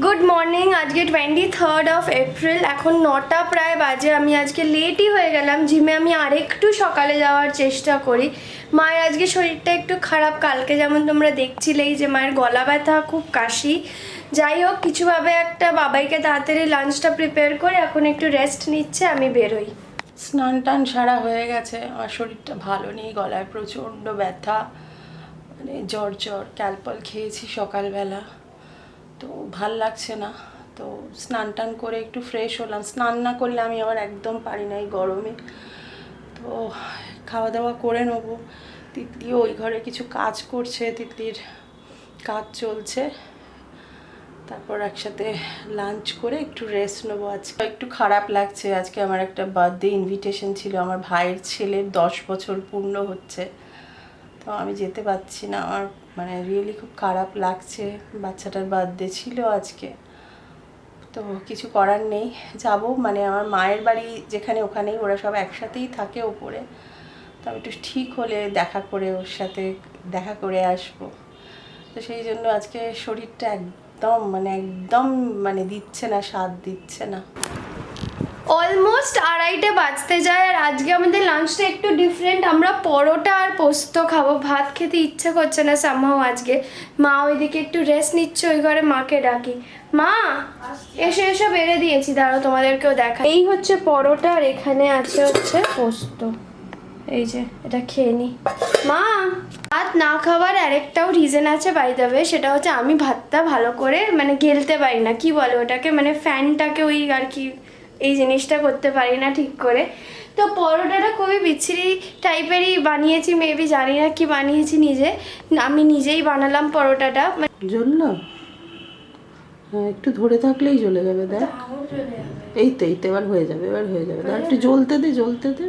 Good morning. আজকে 23rd of April, এখন 9টা প্রায় বাজে। আমি আজকে লেটই হয়ে গেলাম। জিমে আমি আরেকটু সকালে যাওয়ার চেষ্টা করি। মায়ের আজকে শরীরটা একটু খারাপ, কালকে যেমন তোমরা দেখছিলেই যে মায়ের গলা ব্যথা, খুব কাশি। যাই হোক, কিছুভাবে একটা বাবাইকে তাড়াতাড়ি লাঞ্চটা প্রিপেয়ার করে এখন একটু রেস্ট নিচ্ছে, আমি বেরোই। স্নান টান সারা হয়ে গেছে, আমার শরীরটা ভালো নেই, গলায় প্রচণ্ড ব্যথা, মানে জ্বর ক্যালপল খেয়েছি সকালবেলা, তো ভাল লাগছে না। তো স্নান টান করে একটু ফ্রেশ হলাম। স্নান না করলে আমি আবার একদম পারি না এই গরমে। তো খাওয়া দাওয়া করে নেবো। তিতলিও ওই ঘরে কিছু কাজ করছে, তিতলির কাজ চলছে, তারপর একসাথে লাঞ্চ করে একটু রেস্ট নেবো। আজকে একটু খারাপ লাগছে, আজকে আমার একটা বার্থডে ইনভিটেশন ছিল, আমার ভাইয়ের ছেলের 10 বছর পূর্ণ হচ্ছে, তো আমি যেতে পারছি না। আমার মানে রিয়েলি খুব খারাপ লাগছে, বাচ্চাটার বার্থডে ছিল আজকে, তো কিছু করার নেই, যাব। মানে আমার মায়ের বাড়ি যেখানে, ওখানেই ওরা সব একসাথেই থাকে ওপরে, তো আমি একটু ঠিক হলে দেখা করে ওর সাথে দেখা করে আসবো। তো সেই জন্য আজকে শরীরটা একদম দিচ্ছে না, সাথ দিচ্ছে না। অলমোস্ট 2:30 বাজতে যায়, আর আজকে আমাদের লাঞ্চটা একটু ডিফারেন্ট। আমরা পরোটা আর পোস্ত খাবো, ভাত খেতে ইচ্ছে করছে না সামহাও আজকে। মা ওইদিকে একটু রেস্ট নিচ্ছে, ওই ঘরে মাকে ডাকি। মা এসে এসব বেড়ে দিয়েছি, দাঁড়াও তোমাদেরকেও দেখা। এই হচ্ছে পরোটা, আর এখানে আছে হচ্ছে পোস্ত। এই যে এটা খেয়ে নি। মা, ভাত না খাওয়ার আরেকটাও রিজন আছে বাই দ্য ওয়ে, সেটা হচ্ছে আমি ভাতটা ভালো করে গেলতে পারি না, কি বলে ওটাকে, ফ্যানটাকে ওই আর কি, এই জিনিসটা করতে পারি না ঠিক করে। তো পরোটাটা খুবই বিচ্ছিরি টাইপেরই বানিয়েছি, মেবি জানি না কি বানিয়েছি, আমি নিজেই বানালাম পরোটাটা। জ্বললো? হ্যাঁ, একটু ধরে থাকলেই জ্বলে যাবে, দেখ। এই তো এবার হয়ে যাবে, দেখ একটু জ্বলতে দে।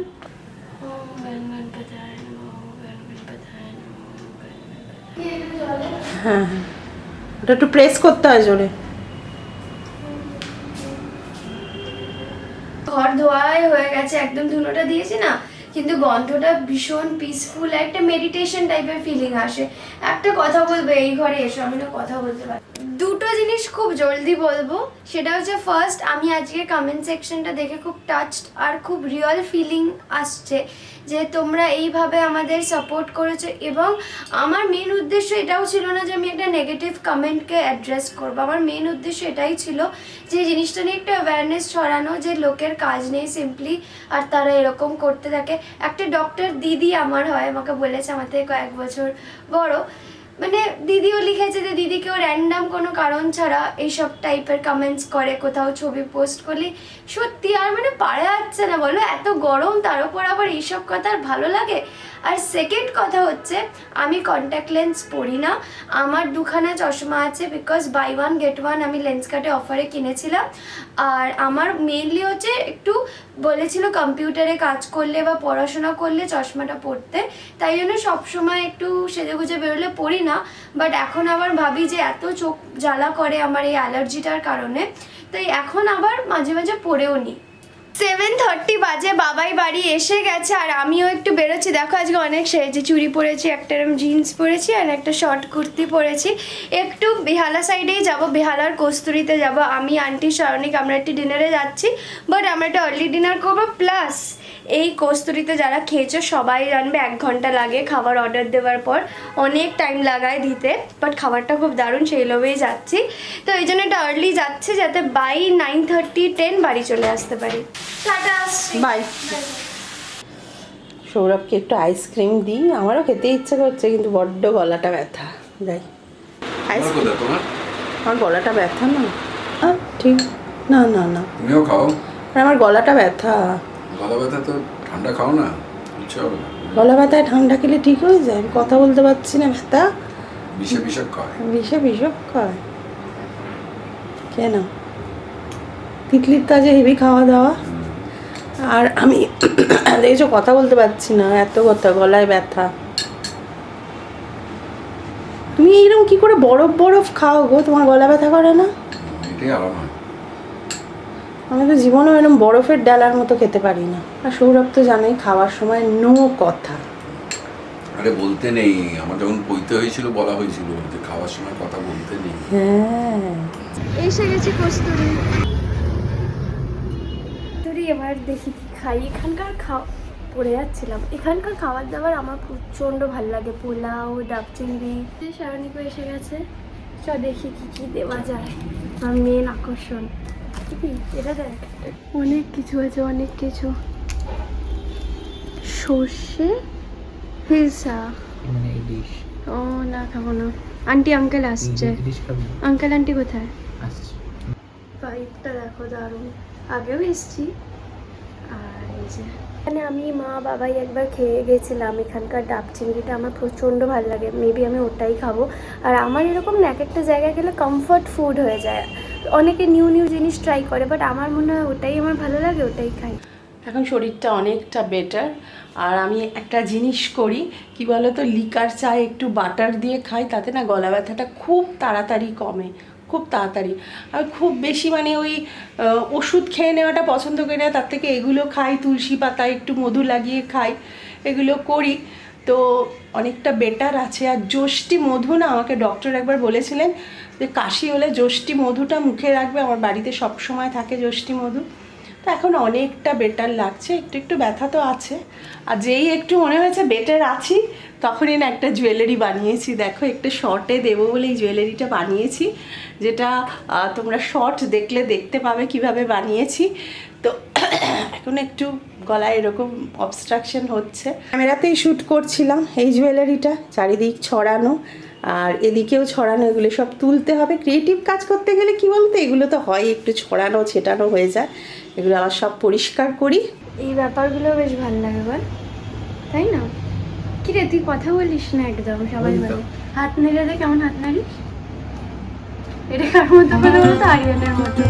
হ্যাঁ, ওটা একটু প্রেস করতে হয় জোরে। ঘর ধোয়াই হয়ে গেছে, একদম ধুলোটা দিয়েছি না, কিন্তু গন্ধটা ভীষণ পিসফুল, একটা মেডিটেশন টাইপের ফিলিং আসে। একটা কথা বলবো, এই ঘরে এসো, আমি না কথা বলতে পারি। দুটো জিনিস খুব জলদি বলবো, সেটা হচ্ছে ফার্স্ট, আমি আজকে কমেন্ট সেকশনটা দেখে খুব টাচড আর খুব রিয়েল ফিলিং আসছে যে তোমরা এইভাবে আমাদের সাপোর্ট করেছো। এবং আমার মেন উদ্দেশ্য এটাও ছিল না যে আমি একটা নেগেটিভ কমেন্টকে অ্যাড্রেস করবো। আমার মেন উদ্দেশ্য এটাই ছিল যে জিনিসটা নিয়ে একটা অ্যাওয়ারনেস ছড়ানো, যে লোকের কাজ নেই সিম্পলি, আর তারা এরকম করতে থাকে। একটা ডক্টর দিদি আমার হয়, আমাকে বলেছে, আমার থেকে কয়েক বছর বড়, দিদিও লিখেছে যে দিদিকেও র্যান্ডাম কোনো কারণ ছাড়া এইসব টাইপের কমেন্টস করে, কোথাও ছবি পোস্ট করলে সত্যি আর পারা যাচ্ছে না বলো, এত গরম, তার উপর আবার এইসব কথা আর ভালো লাগে। আর সেকেন্ড কথা হচ্ছে, আমি কন্ট্যাক্ট লেন্স পরি না, আমার দুখানা চশমা আছে, because by one get one আমি লেন্স কার্টে অফারে কিনেছিলাম। আর আমার মেনলি হচ্ছে একটু বলেছিল কম্পিউটারে কাজ করলে বা পড়াশোনা করলে চশমাটা পরতে, তাই জন্য সবসময় একটু সেজেগুজে বেরোলে পরি না। বাট এখন আবার ভাবি যে এত চোখ জ্বালা করে আমার এই অ্যালার্জিটার কারণে, তাই এখন আবার মাঝে মাঝে পরেও নিই। 7:30 বাজে, বাবাই বাড়ি এসে গেছে, আর আমিও একটু বেরোচ্ছি। দেখো আজকে অনেক সেরেছি, চুড়ি পরেছি, একটা জিন্স পরেছি, আর একটা শর্ট কুর্তি পরেছি। একটু বেহালা সাইডেই যাব, বেহালার কস্তুরিতে যাব। আমি আন্টি শারণিক আমরা একটি ডিনারে যাচ্ছি, বাট আমরা একটা আর্লি ডিনার করবো। প্লাস এই কস্তুরিতে যারা খেয়েছো সবাই জানবে 1 ঘন্টা লাগে খাবার অর্ডার দেওয়ার পর, অনেক টাইম লাগায় দিতে, বাট খাবারটা খুব দারুণ, সেই লোভেই যাচ্ছি। তো এই জন্য একটা আর্লি যাচ্ছে, যাতে বাই 9:30-10 বাড়ি চলে আসতে পারি। Tata, by. সৌরভকে একটু আইসক্রিম দিই, আমারও খেতে ইচ্ছে করছে, কিন্তু বড্ড গলাটা ব্যথা। যাই আইসক্রিম। আমার গলাটা ব্যথা না, ঠিক না, তুমিও খাও। আমার গলাটা ব্যথা। গলা ব্যথা তো ঠান্ডা খাও না, ইচ্ছে হবে না। গলা ব্যথায় ঠান্ডা খেলে ঠিক হয়ে যায়, আমি কথা বলতে পারছি না, ব্যথা বিষক খায় কেন? তিতলির কাজে হেভি খাওয়া দাওয়া, আর আমি দেখেছো কথা বলতে পারছি না, এত কথা, গলায় ব্যথা। তুমি এইরকম কি করে বরফ খাও গো, তোমার গলা ব্যথা করে না? এটাই আরাম হয়। আমি তো জীবনেও এরকম বরফের ডালার মতো খেতে পারি না। আর সৌরভ তো জানোই, খাওয়ার সময় নো কথা। আরে বলতে নেই, আমার যখন বইতে হয়েছিল বলা হয়েছিল যে খাওয়ার সময় কথা বলতে নেই। হ্যাঁ, এসে গেছি কস্তুরি। এবার দেখি কি খাই। এখানকার পড়ে যাচ্ছিলাম, এখানকার খাবার দাবার আমার প্রচণ্ড ভালো লাগে। পোলাও, ডাব চিংড়ি। শারণিকও এসে গেছে, চ দেখি কি কি দেওয়া যায়। আমার মেন আকর্ষণ কি এটা দেখ, অনেক কিছু আছে, অনেক কিছু। সর্ষে হিলসা, ও না খাবো না। আন্টি আঙ্কেল আসছে। আঙ্কেল আন্টি কোথায়? পাইপটা দেখো দারুণ, আগেও এসছি। আর এই যে এখানে আমি মা বাবাই একবার খেয়ে গেছিলাম, এখানকার ডাব চিংড়িটা আমার প্রচণ্ড ভালো লাগে। মেবি আমি ওটাই খাবো। আর আমার এরকম না, এক একটা জায়গায় গেলে কমফর্ট ফুড হয়ে যায়। অনেকে নিউ নিউ জিনিস ট্রাই করে, বাট আমার মনে হয় ওটাই আমার ভালো লাগে, ওটাই খাই। এখন শরীরটা অনেকটা বেটার। আর আমি একটা জিনিস করি কি বলো তো, লিকার চায়ে একটু বাটার দিয়ে খাই, তাতে না গলা ব্যথাটা খুব তাড়াতাড়ি কমে, খুব তাড়াতাড়ি। আমি খুব বেশি মানে ওই ওষুধ খেয়ে নেওয়াটা পছন্দ করি না, তার থেকে এগুলো খাই, তুলসী পাতা একটু মধু লাগিয়ে খাই, এগুলো করি, তো অনেকটা বেটার আছে। আর যষ্টি মধু না, আমাকে ডক্টর একবার বলেছিলেন যে কাশি হলে যষ্টি মধুটা মুখে রাখবে, আমার বাড়িতে সব সময় থাকে যষ্টি মধু। তো এখন অনেকটা বেটার লাগছে, একটু একটু ব্যথা তো আছে। আর যেই একটু মনে হয়েছে বেটার আছি, তখনই না একটা জুয়েলারি বানিয়েছি। দেখো একটু শর্টে দেবো বলে এই জুয়েলারিটা বানিয়েছি, যেটা তোমরা শর্ট দেখলে দেখতে পাবে কিভাবে বানিয়েছি। তো এখন একটু গলায় এরকম অবস্ট্রাকশন হচ্ছে। ক্যামেরাতেই শ্যুট করছিলাম। এই জুয়েলারিটা চারিদিক ছড়ানো, আর এদিকেও ছড়ানো, এগুলো সব তুলতে হবে। ক্রিয়েটিভ কাজ করতে গেলে কি বলতো, এগুলো তো হয় একটু ছড়ানো ছেটানো হয়ে যায়, এগুলো আবার সব পরিষ্কার করি। এই ব্যাপারগুলো বেশ ভালো লাগে বল, তাই না? কি রে তুই কথা বলিস না একদম, সবাই বলে হাত নেড়ে দে। কেমন হাত নাড়িস? এটা কার মতো কথা বলতো? আরিয়ানের মতো।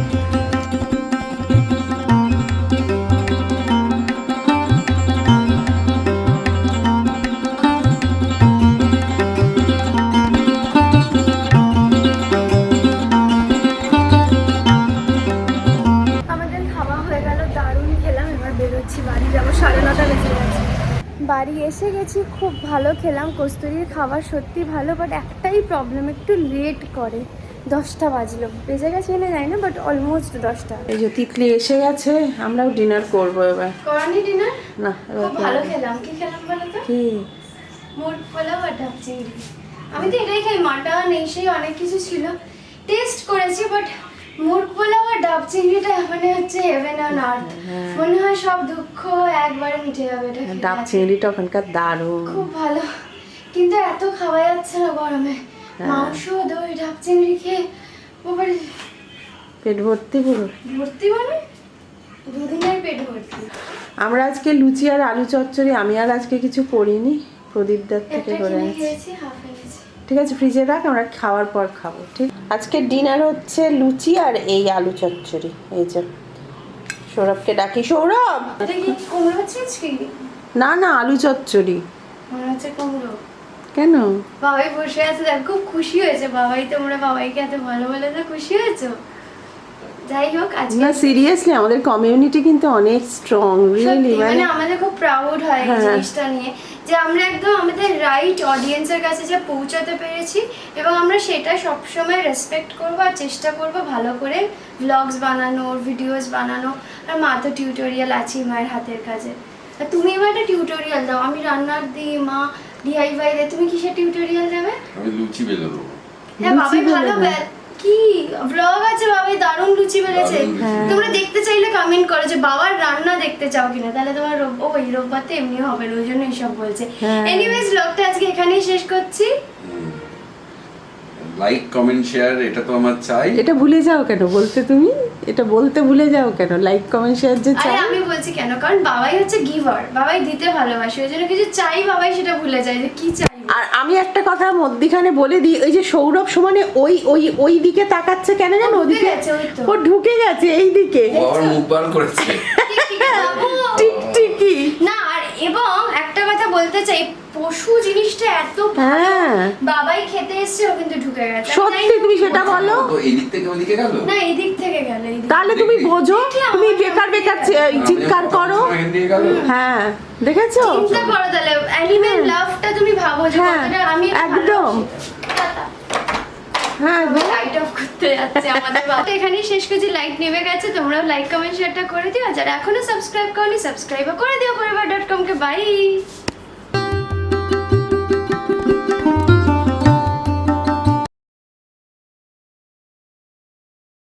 বাড়ি যাবো, 9:30 বেজে গেছে। বাড়ি এসে গেছি, খুব ভালো খেলাম। কস্তুরীর খাবার সত্যি ভালো, বাট একটাই প্রবলেম, একটু লেট করে। 10টা বাজলো, বেজে গেছে কিনা জানি না, বাট অলমোস্ট 10টা। এই যে তিতলি এসে গেছে, আমরাও ডিনার করবো এবার। করনি ডিনার? না, খুব ভালো খেলাম। কি খেলাম বলো তো? কি? মুরগ পোলাও আর ডাব চিংড়ি। আমি তো এটাই খাই, মাটন এই সেই অনেক কিছু ছিল, টেস্ট করেছি, বাট মুরগ পোলাও আর ডাব চিংড়িটা মানে হচ্ছে হেভেন অন আর্থ। মনে হয় সব দুঃখ একবারে মিটে যাবে এটা খেলে। ডাব চিংড়িটা ওখানকার দারুণ, খুব ভালো, কিন্তু এত খাওয়া যাচ্ছে না গরমে। মাংস, দই, ডাব চিংড়ি খেয়ে ওপরে পেট ভর্তি পুরো। ভর্তি মানে দুদিনের পেট ভর্তি। আমরা আজকে লুচি আর আলু চচ্চড়ি, আমি আর আজকে কিছু করিনি, প্রদীপদার থেকে একটা করে কিনে আনছি। খেয়েছি, হাফ এনেছি। ঠিক আছে, ফ্রিজে রাখ, আমরা খাওয়ার পর খাবো। ঠিক, আজকে ডিনার হচ্ছে লুচি আর এই আলু চচ্চড়ি। এই যে সৌরভকে ডাকি, সৌরভ। এটা কি কুমড়ো হচ্ছিস কি? না না, আলু চচ্চড়ি। মনে হচ্ছে কুমড়ো। কেন? বাবাই বসে আছে, দেখ খুব খুশি হয়েছে বাবাই। তোমরা বাবাইকে এত ভালো বলে তো খুশি হয়েছো। যাই হোক, আজকে না সিরিয়াসলি আমাদের কমিউনিটি কিন্তু অনেক স্ট্রং, রিয়েলি। মানে আমাদের খুব প্রাউড হয় এই জিনিসটা নিয়ে, যে আমরা একদম আমাদের রাইট অডিয়েন্সের কাছে যে পৌঁছাতে পেরেছি, এবং আমরা সেটা সবসময় রেসপেক্ট করবো আর চেষ্টা করবো ভালো করে ব্লগস বানানোর, ভিডিওস বানানো। আর মা তো টিউটোরিয়াল আছেই মায়ের হাতের কাছে। আর তুমি এবার একটা টিউটোরিয়াল দাও। আমি রান্নার দিই, মা ডিআইওয়াই দেয়, তুমি কিসের টিউটোরিয়াল দেবে? আমি লুচি বেলে দেবো। হ্যাঁ বাবাই ভালো কি ব্লগ আছে, বাবাই দারুণ লুচি বেলেছে। তোমরা দেখতে চাইলে কমেন্ট করো যে বাবার রান্না দেখতে চাও কিনা, তাহলে তোমার ওই রোববার তো এমনিও হবে না, ওই জন্য এইসব বলছে। এনিওয়েজ ব্লগটা আজকে এখানেই শেষ করছি। লাইক কমেন্ট শেয়ার এটা তো আমার চাই। এটা ভুলে যাও কেন বলতে, তুমি এটা বলতে ভুলে যাও কেন? লাইক কমেন্ট শেয়ার যে চাই। আরে আমি বলছি কেন, কারণ বাবাই হচ্ছে গিভার, বাবাই দিতে ভালোবাসে, ওই জন্য কিছু চাই বাবাই সেটা ভুলে যায় যে কি চাই। আর আমি একটা কথা মধ্যখানে বলে দিই, ওই যে সৌরভ সমানে ওই ওই ওই দিকে তাকাচ্ছে কেন জানো? ওদিকে ও ঢুকে গেছে এই দিকে, ও আবার মুখ বার করেছে। টিকটিকি না। আর এবং একটা কথা বলতে চাই, পশু জিনিসটা এত ভালো, বাবাই খেতে এসেছে, ও কিন্তু ঢুকে গেছে। সত্যি, তুমি সেটা বলো। তো এই দিক থেকে ওদিকে গেল না, এই দিক থেকে গেল। তাহলে তুমি বোঝো, তুমি বেকার বেকার চিৎকার করো। হ্যাঁ দেখেছো, চিন্তা করো তাহলে অ্যানিমেল লাভটা তুমি ভাবো যে কতটা আমি একদম। ভালোবাসি। টাটা। হ্যাঁ, লাইট অফ করতে যাচ্ছে আমাদের বাড়িতে। এখানেই শেষ করছি, লাইট নেমে গেছে। তোমরাও লাইক কমেন্ট শেয়ারটা করে দিও, আর যারা এখনো সাবস্ক্রাইব করনি সাবস্ক্রাইবও করে দিও পরিবার.com কে। বাই।